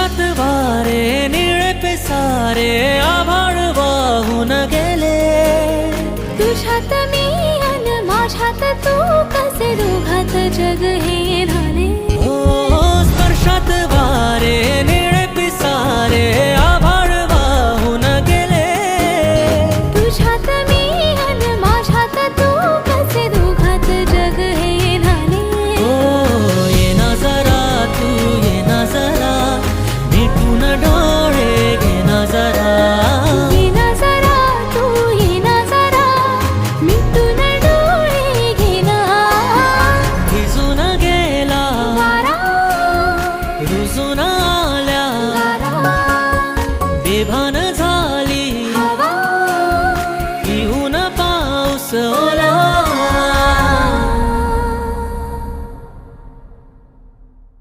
तुझ्यात वारे निळे पिसारे आभाळ वाहून गेले. तुझ्यात मी अन माझ्यात तू, कसे दोघात जग हे